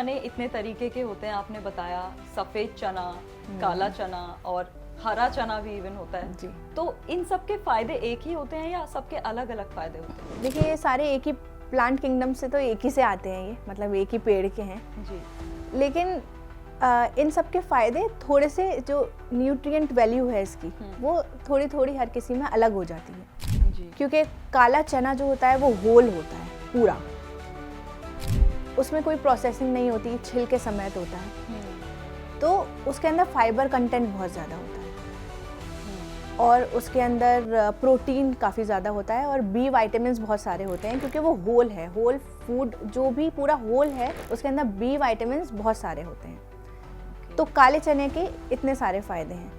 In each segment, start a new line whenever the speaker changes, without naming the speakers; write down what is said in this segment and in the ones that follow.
चने इतने तरीके के होते हैं, आपने बताया सफ़ेद चना, काला चना और हरा चना भी इवन होता है
जी।
तो इन सब के फायदे एक ही होते हैं या सबके अलग अलग फायदे होते हैं?
देखिए ये सारे एक ही प्लांट किंगडम से तो एक ही से आते हैं, ये मतलब एक ही पेड़ के हैं।
जी।
लेकिन इन सब के फ़ायदे थोड़े से जो न्यूट्रिएंट वैल्यू है इसकी वो थोड़ी थोड़ी हर किसी में अलग हो जाती है।
जी।
क्योंकि काला चना जो होता है वो होल होता है पूरा, उसमें कोई प्रोसेसिंग नहीं होती, छिलके समेत होता है, तो उसके अंदर फाइबर कंटेंट बहुत ज़्यादा होता है और उसके अंदर प्रोटीन काफ़ी ज़्यादा होता है और बी वाइटामिन्स बहुत सारे होते हैं क्योंकि वो होल है। होल फूड जो भी पूरा होल है उसके अंदर बी वाइटामिन्स बहुत सारे होते हैं। तो काले चने के इतने सारे फ़ायदे हैं।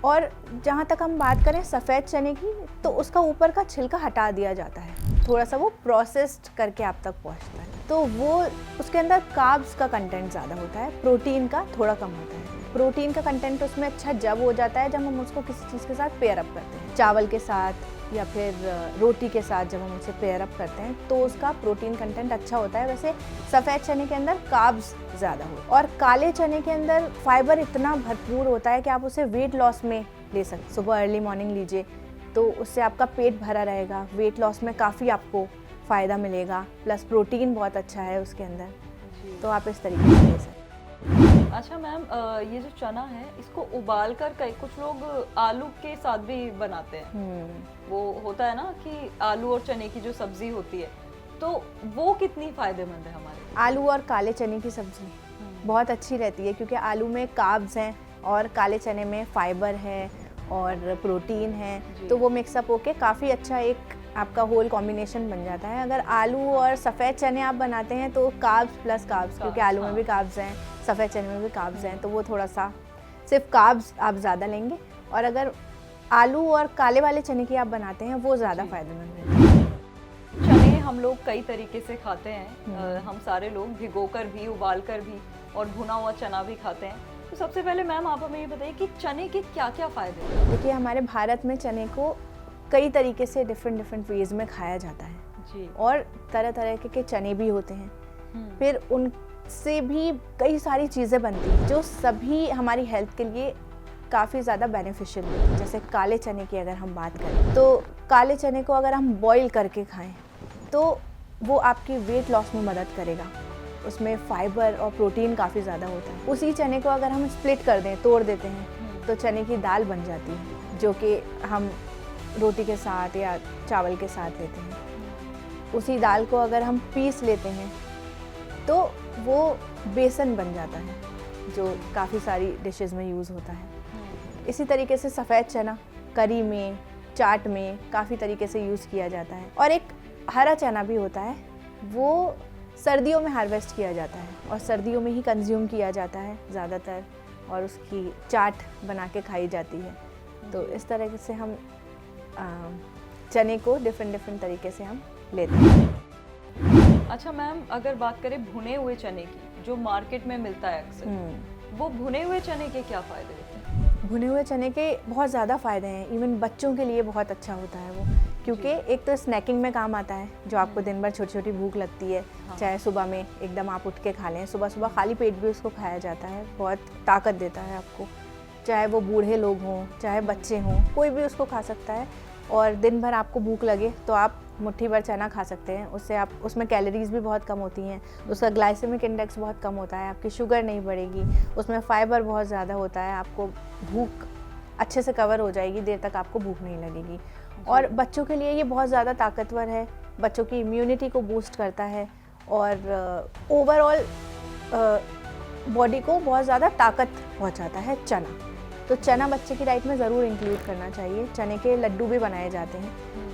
और जहाँ तक हम बात करें सफ़ेद चने की, तो उसका ऊपर का छिलका हटा दिया जाता है, थोड़ा सा वो प्रोसेस्ड करके आप तक पहुँचता है, तो वो उसके अंदर कार्ब्स का कंटेंट ज़्यादा होता है, प्रोटीन का थोड़ा कम होता है। प्रोटीन का कंटेंट उसमें अच्छा जब हो जाता है जब हम उसको किसी चीज़ के साथ पेयर अप करते हैं, चावल के साथ या फिर रोटी के साथ जब हम उसे पेयर अप करते हैं तो उसका प्रोटीन कंटेंट अच्छा होता है। वैसे सफ़ेद चने के अंदर कार्ब्स ज़्यादा हो और काले चने के अंदर फाइबर इतना भरपूर होता है कि आप उसे वेट लॉस में ले सकते। सुबह अर्ली मॉर्निंग लीजिए तो उससे आपका पेट भरा रहेगा, वेट लॉस में काफ़ी आपको फ़ायदा मिलेगा, प्लस प्रोटीन बहुत अच्छा है उसके अंदर, तो आप इस तरीके से ले सकते।
अच्छा मैम, ये जो चना है इसको उबाल कर कई कुछ लोग आलू के साथ भी बनाते हैं। वो होता है ना कि आलू और चने की जो सब्जी होती है, तो वो कितनी फायदेमंद है हमारे लिए?
आलू और काले चने की सब्जी बहुत अच्छी रहती है क्योंकि आलू में कार्ब्स हैं और काले चने में फाइबर है और प्रोटीन है, तो वो मिक्सअप होके काफ़ी अच्छा एक आपका होल कॉम्बिनेशन बन जाता है। अगर आलू और सफ़ेद चने आप बनाते हैं तो कार्ब्स प्लस कार्ब्स, क्योंकि आलू में भी कार्ब्स हैं, सफ़ेद चने में भी कार्ब्स हैं, तो वो थोड़ा सा सिर्फ कार्ब्स आप ज़्यादा लेंगे। और अगर आलू और काले वाले चने की आप बनाते हैं वो ज़्यादा फायदेमंद रहते हैं।
चने हम लोग कई तरीके से खाते हैं, हम सारे लोग भिगोकर भी, उबालकर भी और भुना हुआ चना भी खाते हैं। तो सबसे पहले मैम आप हमें ये बताइए कि चने के क्या-क्या फायदे हैं?
देखिए हमारे भारत में चने को कई तरीके से डिफरेंट वेज में खाया जाता है
जी।
और तरह तरह के चने भी होते हैं, फिर उनसे भी कई सारी चीज़ें बनती हैं जो सभी हमारी हेल्थ के लिए काफ़ी ज़्यादा बेनिफिशियल होती है। जैसे काले चने की अगर हम बात करें तो काले चने को अगर हम बॉईल करके खाएं तो वो आपकी वेट लॉस में मदद करेगा, उसमें फाइबर और प्रोटीन काफ़ी ज़्यादा होता है। उसी चने को अगर हम स्प्लिट कर दें, तोड़ देते हैं, तो चने की दाल बन जाती है जो कि हम रोटी के साथ या चावल के साथ लेते हैं। उसी दाल को अगर हम पीस लेते हैं तो वो बेसन बन जाता है जो काफ़ी सारी डिशेस में यूज़ होता है। इसी तरीके से सफ़ेद चना करी में, चाट में काफ़ी तरीके से यूज़ किया जाता है। और एक हरा चना भी होता है, वो सर्दियों में हार्वेस्ट किया जाता है और सर्दियों में ही कंज्यूम किया जाता है ज़्यादातर, और उसकी चाट बना के खाई जाती है। तो इस तरह से हम चने को डिफरेंट तरीके से हम लेते हैं।
अच्छा मैम, अगर बात करें भुने हुए चने की जो मार्केट में मिलता है अक्सर, वो भुने हुए चने के क्या फ़ायदे होते हैं?
भुने हुए चने के बहुत ज़्यादा फ़ायदे हैं, इवन बच्चों के लिए बहुत अच्छा होता है वो, क्योंकि एक तो स्नैकिंग में काम आता है, जो आपको दिन भर छोटी छोटी भूख लगती है, चाहे सुबह में एकदम आप उठ के खा लें, सुबह सुबह खाली पेट भी उसको खाया जाता है, बहुत ताकत देता है आपको, चाहे वो बूढ़े लोग हों चाहे बच्चे हों, कोई भी उसको खा सकता है। और दिन भर आपको भूख लगे तो आप मुट्ठी भर चना खा सकते हैं, उससे आप उसमें कैलोरीज भी बहुत कम होती हैं, उसका ग्लाइसेमिक इंडेक्स बहुत कम होता है, आपकी शुगर नहीं बढ़ेगी, उसमें फाइबर बहुत ज़्यादा होता है, आपको भूख अच्छे से कवर हो जाएगी, देर तक आपको भूख नहीं लगेगी। और बच्चों के लिए ये बहुत ज़्यादा ताकतवर है, बच्चों की इम्यूनिटी को बूस्ट करता है और ओवरऑल बॉडी को बहुत ज़्यादा ताकत पहुँचाता है चना। तो चना बच्चे की डाइट में ज़रूर इंक्लूड करना चाहिए। चने के लड्डू भी बनाए जाते हैं,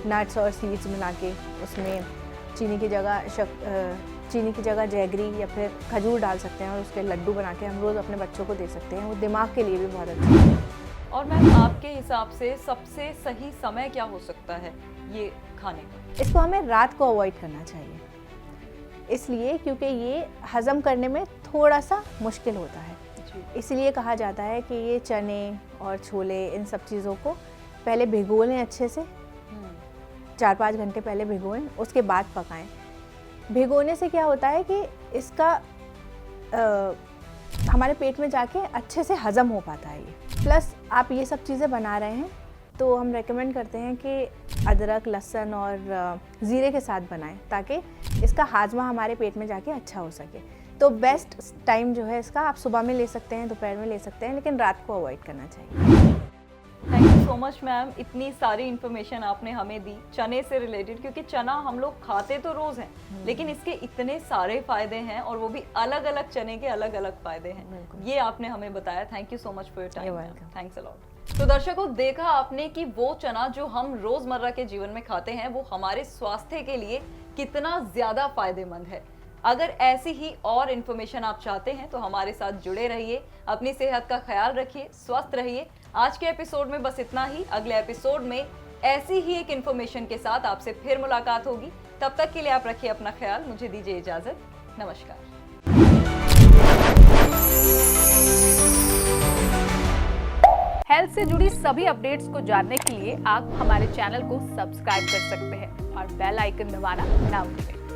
नट्स और सीड्स मिला के, उसमें चीनी की जगह जैगरी या फिर खजूर डाल सकते हैं और उसके लड्डू बना के हम रोज़ अपने बच्चों को दे सकते हैं, वो दिमाग के लिए भी बहुत अच्छा है।
और मैम आपके हिसाब से सबसे सही समय क्या हो सकता है ये खाने का?
इसको हमें रात को अवॉइड करना चाहिए, इसलिए क्योंकि ये हज़म करने में थोड़ा सा मुश्किल होता है। इसलिए कहा जाता है कि ये चने और छोले इन सब चीज़ों को पहले भिगो लें अच्छे से, 4-5 घंटे पहले भिगोएं, उसके बाद पकाएं। भिगोने से क्या होता है कि इसका हमारे पेट में जाके अच्छे से हज़म हो पाता है ये। प्लस आप ये सब चीज़ें बना रहे हैं तो हम रेकमेंड करते हैं कि अदरक, लहसुन और ज़ीरे के साथ बनाएं ताकि इसका हाजमा हमारे पेट में जाके अच्छा हो सके। तो बेस्ट टाइम जो है इसका आप सुबह में ले सकते हैं, दोपहर में ले सकते हैं, लेकिन रात को अवॉइड करना चाहिए।
Thank you so much ma'am, इतनी सारी इन्फॉर्मेशन आपने हमें दी चने से रिलेटेड, क्योंकि चना हम लोग खाते तो रोज़ हैं लेकिन इसके इतने सारे फ़ायदे हैं और वो भी अलग अलग चने के अलग अलग फ़ायदे हैं, ये आपने हमें बताया। Thank you so much for your time, thanks a lot. तो दर्शकों, देखा आपने कि वो चना जो हम रोज़मर्रा के जीवन में खाते हैं वो हमारे स्वास्थ्य के लिए कितना ज़्यादा फायदेमंद है। अगर ऐसी ही और इन्फॉर्मेशन आप चाहते हैं तो हमारे साथ जुड़े रहिए, अपनी सेहत का ख्याल रखिए, स्वस्थ रहिए। आज के एपिसोड में बस इतना ही। अगले एपिसोड में ऐसी ही एक इन्फॉर्मेशन के साथ आपसे फिर मुलाकात होगी। तब तक के लिए आप रखिए अपना ख्याल। मुझे दीजिए इजाजत। नमस्कार।
हेल्थ से जुड़ी सभी अपडेट्स को जानने के लिए आप हमारे चैनल को सब्सक्राइब कर सकते हैं और बेल आइकन दबाना ना भूलें।